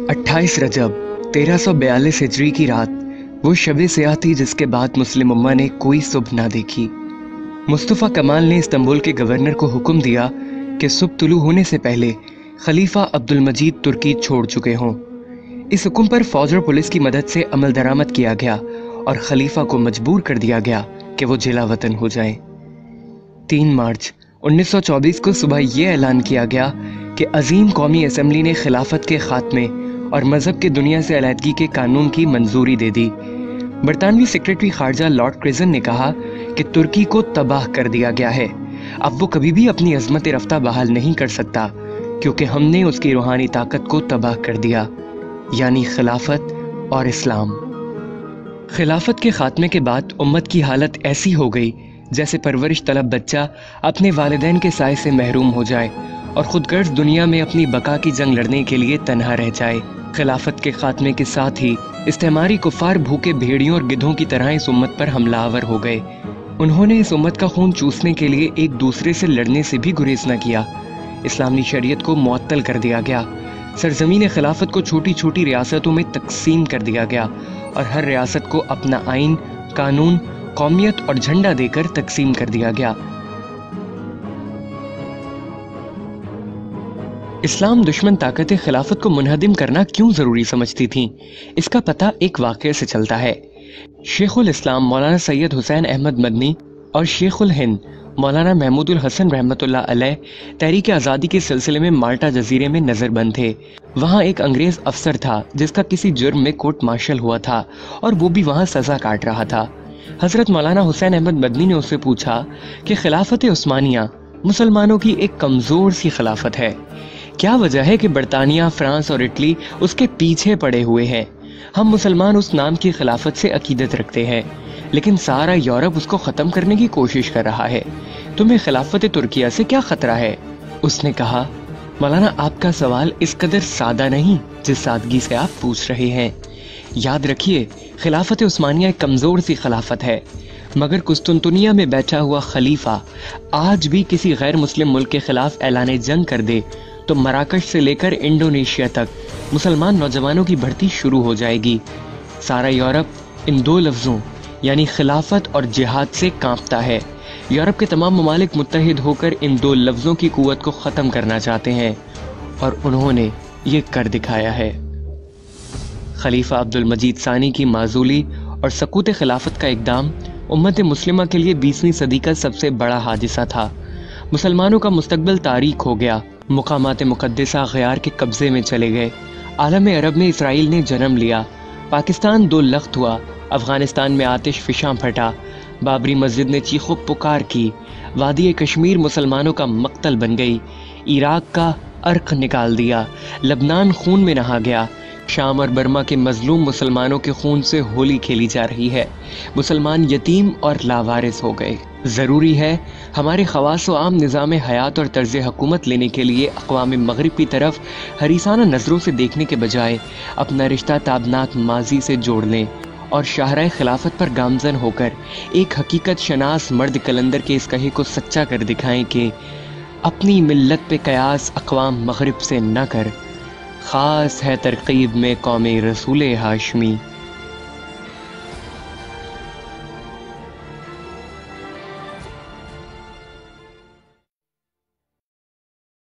28 रजब 1342 हिजरी की रात वो शब सियाह थी जिसके बाद मुस्लिम उम्मा ने कोई सुबह ना देखी। मुस्तफ़ा कमाल ने इस्तांबुल के गवर्नर को हुक्म दिया कि सुबह तुलू होने से पहले खलीफा अब्दुल मजीद तुर्की छोड़ चुके हों। इस हुक्म पर फौज और पुलिस की मदद से अमल दरामद किया गया और खलीफा को मजबूर कर दिया गया कि वो जिला वतन हो जाएं। 3 मार्च 1924 को सुबह ये ऐलान किया गया कि अजीम कौमी असम्बली ने खिलाफत के खात्मे और मजहब के दुनिया से अलहदगी के कानून की मंजूरी दे दी। बरतानवी सेक्रेटरी खारजा लॉर्ड क्रिजन ने कहा कि तुर्की को तबाह कर दिया गया है, अब वो कभी भी अपनी अजमत रफ्ता बहाल नहीं कर सकता क्योंकि हमने उसकी रूहानी ताकत को तबाह कर दिया, यानी खिलाफत और इस्लाम। खिलाफत के खात्मे के बाद उम्मत की हालत ऐसी हो गई जैसे परवरिश तलब बच्चा अपने वालिदैन के साए से महरूम हो जाए और खुदगर्ज दुनिया में अपनी बका की जंग लड़ने के लिए तन्हा रह जाए। खिलाफत के खात्मे के साथ ही इस्तेमारी कुफार भूखे भेड़ियों और गिद्धों की तरह इस उम्मत पर हमलावर हो गए। उन्होंने इस उम्मत का खून चूसने के लिए एक दूसरे से लड़ने से भी गुरेज न किया। इस्लामी शरीयत को मुअत्तल कर दिया गया। सरजमीन खिलाफत को छोटी छोटी रियासतों में तकसीम कर दिया गया और हर रियासत को अपना आइन, कानून, कौमियत और झंडा देकर तकसीम कर दिया गया। इस्लाम दुश्मन ताकतें खिलाफत को मुनहदिम करना क्यों जरूरी समझती थीं, इसका पता एक वाक़ये से चलता है। शेखुल इस्लाम मौलाना सैयद हुसैन अहमद मदनी और शेखुल हिंद मौलाना महमूदुल हसन रहमतुल्लाह अलैह तहरीक आज़ादी के सिलसिले में माल्टा जजीरे में नजरबंद थे। वहाँ एक अंग्रेज अफसर था जिसका किसी जुर्म में कोर्ट मार्शल हुआ था और वो भी वहाँ सजा काट रहा था। हजरत मौलाना हुसैन अहमद मदनी ने उससे पूछा कि खिलाफत उस्मानिया मुसलमानों की एक कमजोर सी खिलाफत है, क्या वजह है कि बरतानिया, फ्रांस और इटली उसके पीछे पड़े हुए हैं। हम मुसलमान उस नाम की खिलाफत से अकीदत रखते हैं, लेकिन सारा यूरोप उसको खत्म करने की कोशिश कर रहा है। तुम्हें खिलाफत तुर्किया से क्या खतरा है? उसने कहा, मौलाना आपका सवाल इस कदर सादा नहीं जिस सादगी से आप पूछ रहे हैं। याद रखिए, खिलाफत उस्मानिया एक कमजोर सी खिलाफत है, मगर कुस्तुनतुनिया में बैठा हुआ खलीफा आज भी किसी गैर मुस्लिम मुल्क के खिलाफ ऐलान जंग कर दे तो मराकश से लेकर इंडोनेशिया तक मुसलमान नौजवानों की भर्ती शुरू हो जाएगी। सारा यूरोप इन 2 लफ्जों यानी खिलाफत और जिहाद से कांपता है। यूरोप के तमाम ममालिक मुत्तहिद होकर इन 2 लफ्जों की कुव्वत को खत्म करना चाहते हैं और उन्होंने ये कर दिखाया है। खलीफा अब्दुल मजीद सानी की माजूली और सकूत खिलाफत का इक़दाम उम्मत मुस्लिमा के लिए 20वीं सदी का सबसे बड़ा हादिसा था। मुसलमानों का मुस्तकबिल तारीक हो गया। मुकामात मुक़द्दसा गयार के कब्जे में चले गए। आलम अरब में इसराइल ने जन्म लिया। पाकिस्तान 2 लख्त हुआ। अफगानिस्तान में आतिश फिशां फटा। बाबरी मस्जिद ने चीखो पुकार की। वादी कश्मीर मुसलमानों का मक्तल बन गई। इराक का अर्क निकाल दिया। लबनान खून में नहा गया। शाम और बर्मा के मजलूम मुसलमानों के खून से होली खेली जा रही है। मुसलमान यतीम और लावारिस हो गए। ज़रूरी है हमारे खवास व आम निज़ाम हयात और तर्ज़ हुकूमत लेने के लिए अक़वाम मग़रिब की तरफ हरीसाना नज़रों से देखने के बजाय अपना रिश्ता ताबनाक माजी से जोड़ लें और शाहराए खिलाफत पर गामज़न होकर एक हकीकत शनास मर्द कलंदर के इस कहे को सच्चा कर दिखाएं कि अपनी मिल्लत पे कयास अक़वाम मग़रिब से न कर, ख़ास है तरकीब में कौमे रसूल हाशमी।